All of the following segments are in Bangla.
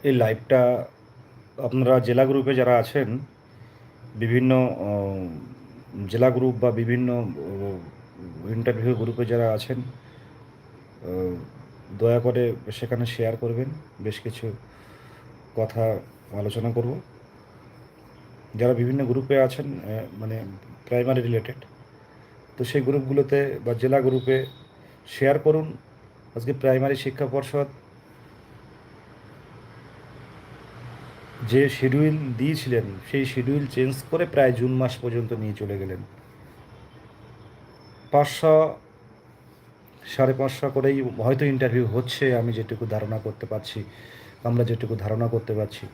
এই লাইভটা আপনারা জেলা গ্রুপে যারা আছেন, বিভিন্ন জেলা গ্রুপ বা বিভিন্ন ইন্টারভিউ গ্রুপে যারা আছেন, দয়া করে সেখানে শেয়ার করবেন। বেশ কিছু কথা আলোচনা করব। যারা বিভিন্ন গ্রুপে আছেন, মানে প্রাইমারি রিলেটেড, তো সেই গ্রুপগুলোতে বা জেলা গ্রুপে শেয়ার করুন। আজকে প্রাইমারি শিক্ষা পর্ষদ যে শিডিউল দিয়েছিলেন, সেই শিডিউল চেঞ্জ করে প্রায় জুন মাস পর্যন্ত নিয়ে চলে গেলেন। 500 550 করেই হয়তো ইন্টারভিউ হচ্ছে, আমি যেটুকু ধারণা করতে পারছি, আমরা যেটুকু ধারণা করতে পারছি।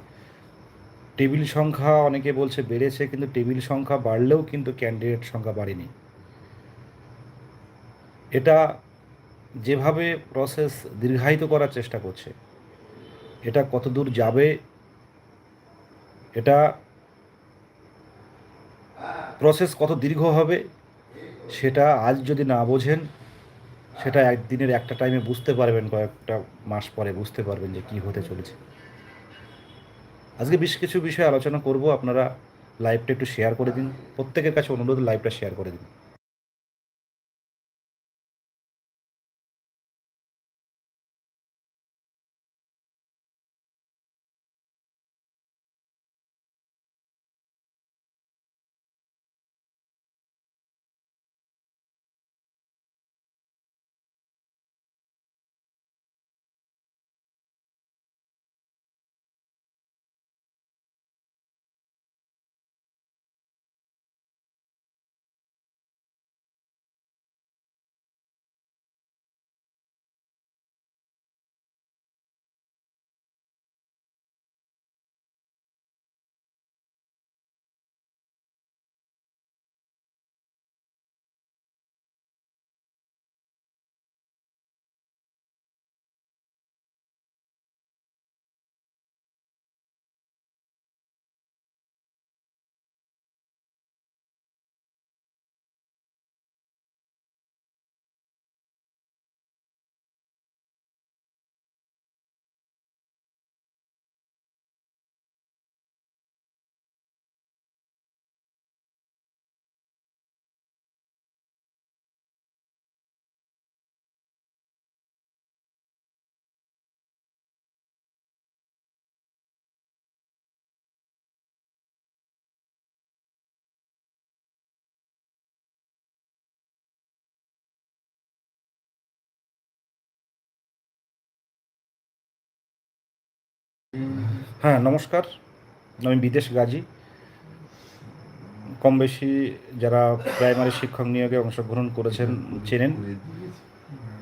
টেবিল সংখ্যা অনেকে বলছে বেড়েছে, কিন্তু টেবিল সংখ্যা বাড়লেও কিন্তু ক্যান্ডিডেট সংখ্যা বাড়েনি। এটা যেভাবে প্রসেস দীর্ঘায়িত করার চেষ্টা করছে, এটা কত দূর যাবে, এটা প্রসেস কত দীর্ঘ হবে, সেটা আজ যদি না বোঝেন, সেটা একদিনের একটা টাইমে বুঝতে পারবেন, কয়েকটা মাস পরে বুঝতে পারবেন যে কী হতে চলেছে। আজকে বেশ কিছু বিষয়ে আলোচনা করব। আপনারা লাইভটা একটু শেয়ার করে দিন। প্রত্যেকের কাছে অনুরোধ, লাইভটা শেয়ার করে দিন। হ্যাঁ, নমস্কার। আমি বিদেশ গাজী। কম বেশি যারা প্রাইমারি শিক্ষক নিয়োগে অংশগ্রহণ করেছেন চেনেন।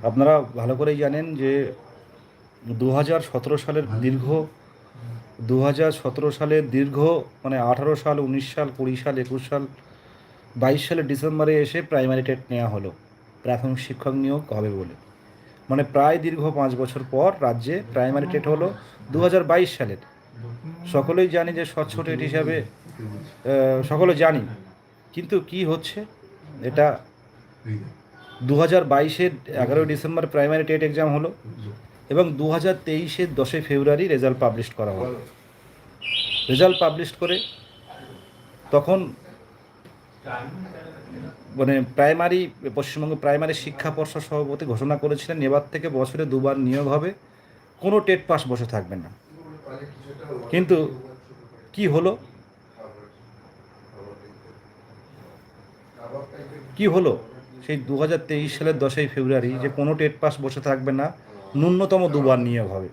আপনারা ভালো করেই জানেন যে 2017 সালের দীর্ঘ 2017 সালের দীর্ঘ মানে 18 সাল, 19 সাল, 20 সাল, 21 সাল, 22 সালের ডিসেম্বরে এসে প্রাইমারি টেট নেওয়া হলো প্রাথমিক শিক্ষক নিয়োগ হবে বলে। মানে প্রায় দীর্ঘ 5 বছর পর রাজ্যে প্রাইমারি টেট হলো 2022 সালের। সকলেই জানি যে স্বচ্ছ টেট হিসাবে সকলে জানি, কিন্তু কি হচ্ছে, এটা 2022-এর 11 ডিসেম্বর প্রাইমারি টেট এক্সাম হলো এবং 2023-এর 10 ফেব্রুয়ারি রেজাল্ট পাবলিশ করা হলো। রেজাল্ট পাবলিশ করে তখন মানে পশ্চিমবঙ্গ প্রাইমারি শিক্ষা পর্ষদ সভাপতি ঘোষণা করেছিলেন এবার থেকে বছরে 2বার নিয়োগ হবে, কোনো টেট পাস বসে থাকবে না। কিন্তু কি হলো, সেই 2023 সালের 10 ফেব্রুয়ারি যে কোনো টেট পাস বসে থাকবে না, ন্যূনতম 2বার নিয়োগ হবে।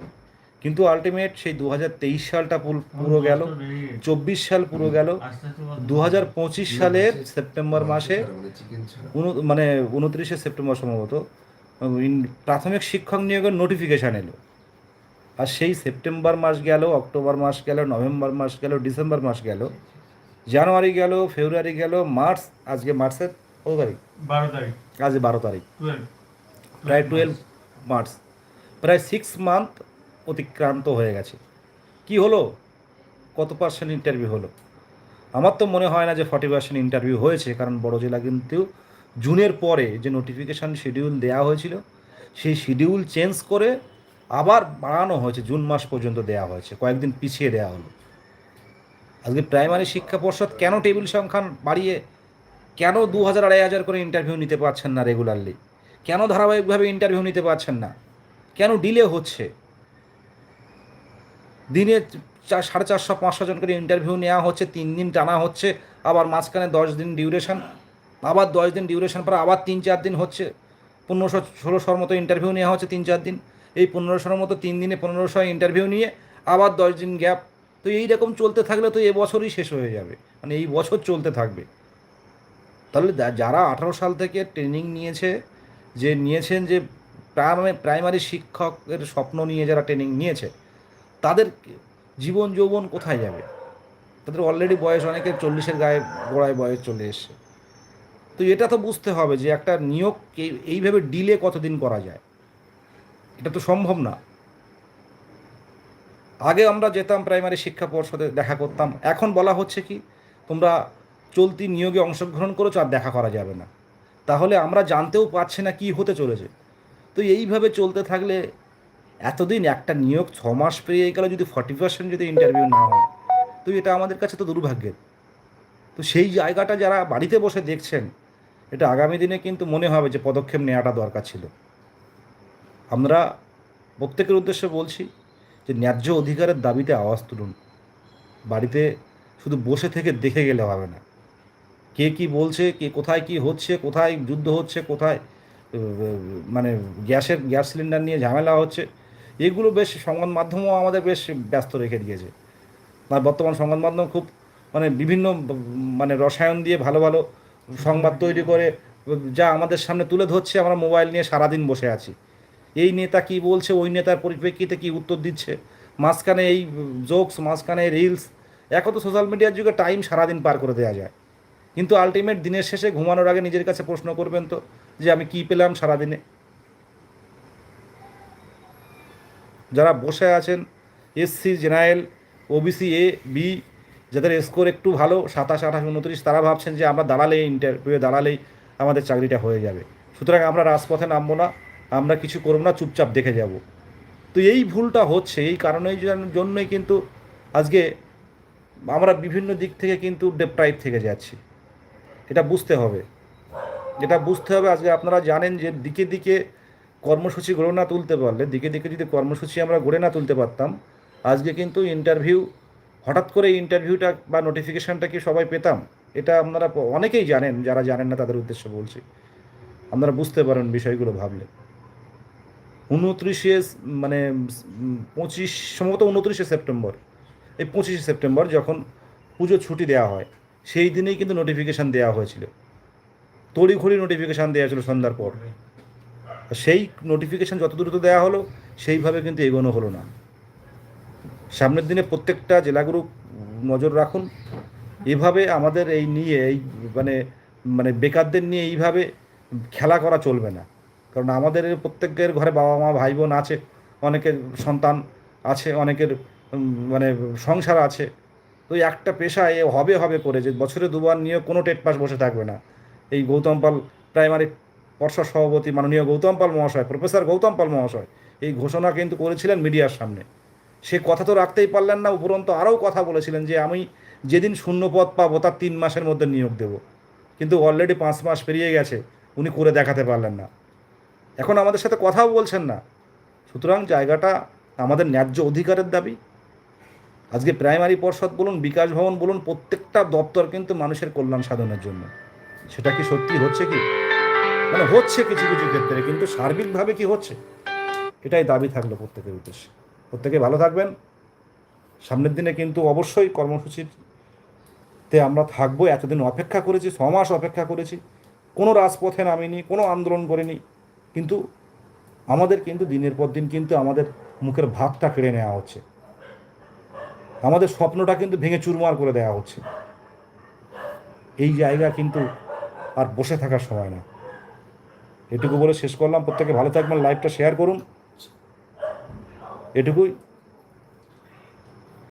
কিন্তু আলটিমেট সেই 2023 সালটা পুরো গেল, 24 সাল পুরো গেল, 2025 সালের সেপ্টেম্বর মাসে মানে 29শে সেপ্টেম্বর সম্ভবত প্রাথমিক শিক্ষক নিয়োগের নোটিফিকেশান এলো। আর সেই সেপ্টেম্বর মাস গেল, অক্টোবর মাস গেল, নভেম্বর মাস গেল, ডিসেম্বর মাস গেল, জানুয়ারি গেল, ফেব্রুয়ারি গেল, মার্চ, আজকে মার্চের কত তারিখ? 12 তারিখ। আজ 12 তারিখ, প্রায় 12 মার্চ, প্রায় 6 মান্থ অতিক্রান্ত হয়ে গেছে। কি হলো, কত পার্সেন্ট ইন্টারভিউ হলো? আমার তো মনে হয় না যে 40% ইন্টারভিউ হয়েছে, কারণ বড় জেলা কিন্তু জুনের পরে যে নোটিফিকেশান শিডিউল দেওয়া হয়েছিল, সেই শিডিউল চেঞ্জ করে আবার বাড়ানো হয়েছে, জুন মাস পর্যন্ত দেওয়া হয়েছে, কয়েকদিন পিছিয়ে দেওয়া হলো। আজকে প্রাইমারি শিক্ষা পর্ষদ কেন টেবিল সংখ্যা বাড়িয়ে, কেন 2,000 করে ইন্টারভিউ নিতে পারছেন না রেগুলারলি, কেন ধারাবাহিকভাবে ইন্টারভিউ নিতে পারছেন না, কেন ডিলে হচ্ছে? দিনে 450-500 জন করে ইন্টারভিউ নেওয়া হচ্ছে, 3 দিন টানা হচ্ছে, আবার মাঝখানে 10 দিন ডিউরেশন, আবার 10 দিন ডিউরেশন পর আবার 3-4 দিন হচ্ছে, 1500-1600 মতো ইন্টারভিউ নেওয়া হচ্ছে 3-4 দিন। এই 1500 মতো 3 দিনে 1500 ইন্টারভিউ নিয়ে আবার 10 দিন গ্যাপ। তো এই রকম চলতে থাকলে তো এবছরই শেষ হয়ে যাবে, মানে এই বছর চলতে থাকবে। তাহলে যারা 18 সাল থেকে ট্রেনিং নিয়েছে, যে নিয়েছেন, যে প্রাইমারি শিক্ষকের স্বপ্ন নিয়ে যারা ট্রেনিং নিয়েছে, তাদের জীবন যৌবন কোথায় যাবে? তাদের অলরেডি বয়স, অনেকের 40-এর গায়ে গোড়ায় বয়স চলে এসছে। তো এটা তো বুঝতে হবে যে একটা নিয়োগ এইভাবে ডিলে কতদিন করা যায়, এটা তো সম্ভব না। আগে আমরা যেতাম প্রাইমারি শিক্ষা পর্ষদে, দেখা করতাম, এখন বলা হচ্ছে কি, তোমরা চলতি নিয়োগে অংশগ্রহণ করেছো, আর দেখা করা যাবে না। তাহলে আমরা জানতেও পারছি না কি হতে চলেছে। তো এইভাবে চলতে থাকলে এতদিন একটা নিয়োগ 6 মাস পেরিয়ে গেলে যদি 40% যদি ইন্টারভিউ না হয়, তো এটা আমাদের কাছে তো দুর্ভাগ্যের। তো সেই জায়গাটা যারা বাড়িতে বসে দেখছেন, এটা আগামী দিনে কিন্তু মনে হবে যে পদক্ষেপ নেওয়াটা দরকার ছিল। আমরা প্রত্যেকের উদ্দেশ্যে বলছি যে ন্যায্য অধিকারের দাবিতে আওয়াজ তুলুন। বাড়িতে শুধু বসে থেকে দেখে গেলে হবে না। কে কী বলছে, কে কোথায় কী হচ্ছে, কোথায় যুদ্ধ হচ্ছে, কোথায় মানে গ্যাস সিলিন্ডার নিয়ে ঝামেলা হচ্ছে, এগুলো বেশ সংবাদ মাধ্যমও আমাদের বেশ ব্যস্ত রেখে দিয়েছে। আর বর্তমান সংবাদ মাধ্যম খুব মানে বিভিন্ন মানে রসায়ন দিয়ে ভালো ভালো সংবাদ তৈরি করে যা আমাদের সামনে তুলে ধরছে, আমরা মোবাইল নিয়ে সারাদিন বসে আছি। এই নেতা কি বলছে, ওই নেতার পরিপ্রেক্ষিতে কি উত্তর দিচ্ছে, মাঝখানে এই জোকস, মাঝখানে রিলস। এখন তো সোশ্যাল মিডিয়ার যুগে টাইম সারাদিন পার করে দেওয়া যায়, কিন্তু আলটিমেট দিনের শেষে ঘুমানোর আগে নিজের কাছে প্রশ্ন করবেন তো, যে আমি কি পেলাম সারাদিনে? যারা বসে আছেন SC, general, OBC A, B, যাদের স্কোর একটু ভালো 27, 28, 29, তারা ভাবছেন যে আমরা দাঁড়ালেই, ইন্টারভিউয়ে দাঁড়ালেই আমাদের চাকরিটা হয়ে যাবে, সুতরাং আমরা রাজপথে নামবো না, আমরা কিছু করবো না, চুপচাপ দেখে যাব। তো এই ভুলটা হচ্ছে, এই কারণেই জন্যই কিন্তু আজকে আমরা বিভিন্ন দিক থেকে কিন্তু ডেপ্রাইভ থেকে যাচ্ছি। এটা বুঝতে হবে, এটা বুঝতে হবে। আজকে আপনারা জানেন যে দিকে দিকে কর্মসূচি গড়ে না তুলতে পারলে, দিকে দিকে যদি কর্মসূচি আমরা গড়ে না তুলতে পারতাম, আজকে কিন্তু ইন্টারভিউ, হঠাৎ করে ইন্টারভিউটা বা নোটিফিকেশানটা কি সবাই পেতাম? এটা আপনারা অনেকেই জানেন, যারা জানেন না তাদের উদ্দেশ্যে বলছি, আপনারা বুঝতে পারেন বিষয়গুলো ভাবলে। 29 মানে 25, সম্ভবত 29 সেপ্টেম্বর, এই 25 সেপ্টেম্বর যখন পুজো ছুটি দেওয়া হয়, সেই দিনেই কিন্তু নোটিফিকেশান দেওয়া হয়েছিল, তড়িঘড়ি নোটিফিকেশান দেওয়া ছিল সন্ধ্যার পর। সেই নোটিফিকেশান যত দ্রুত দেওয়া হলো, সেইভাবে কিন্তু এগোনো হলো না। সামনের দিনে প্রত্যেকটা জেলাগুলো নজর রাখুন। এভাবে আমাদের এই নিয়ে, এই মানে মানে বেকারদের নিয়ে এইভাবে খেলা করা চলবে না। কারণ আমাদের প্রত্যেকের ঘরে বাবা মা ভাই বোন আছে, অনেকের সন্তান আছে, অনেকের মানে সংসার আছে। তো এই একটা পেশায় হবে হবে করে যে বছরে 2 বার নিয়োগ, কোনো টেট পাস বসে থাকবে না। এই গৌতম পাল প্রাইমারি পর্ষদ সভাপতি মাননীয় গৌতম পাল মহাশয়, প্রফেসর গৌতম পাল মহাশয় এই ঘোষণা কিন্তু করেছিলেন মিডিয়ার সামনে। সে কথা তো রাখতেই পারলেন না, উপরন্তু আরও কথা বলেছিলেন যে আমি যেদিন শূন্যপদ পাবো তার 3 মাসের মধ্যে নিয়োগ দেব। কিন্তু অলরেডি 5 মাস পেরিয়ে গেছে, উনি করে দেখাতে পারলেন না। এখন আমাদের সাথে কথাও বলছেন না। সুতরাং জায়গাটা আমাদের ন্যায্য অধিকারের দাবি। আজকে প্রাইমারি পর্ষদ বলুন, বিকাশ ভবন বলুন, প্রত্যেকটা দপ্তর কিন্তু মানুষের কল্যাণ সাধনের জন্য। সেটা কি সত্যি হচ্ছে? কি মানে হচ্ছে কিছু কিছু ক্ষেত্রে, কিন্তু সার্বিকভাবে কি হচ্ছে? এটাই দাবি থাকলো প্রত্যেকের উদ্দেশ্যে। প্রত্যেকে ভালো থাকবেন। সামনের দিনে কিন্তু অবশ্যই কর্মসূচিতে আমরা থাকবো। এতদিন অপেক্ষা করেছি, 6 মাস অপেক্ষা করেছি, কোনো রাজপথে নামিনি, কোনো আন্দোলন করিনি, কিন্তু আমাদের কিন্তু দিনের পর দিন কিন্তু আমাদের মুখের ভাতটা কেড়ে নেওয়া হচ্ছে, আমাদের স্বপ্নটা কিন্তু ভেঙে চুরমার করে দেওয়া হচ্ছে। এই জায়গা কিন্তু আর বসে থাকার সময় না। এটুকু বলে শেষ করলাম। প্রত্যেকে ভালো থাকবেন, লাইভটা শেয়ার করুন, এটুকুই।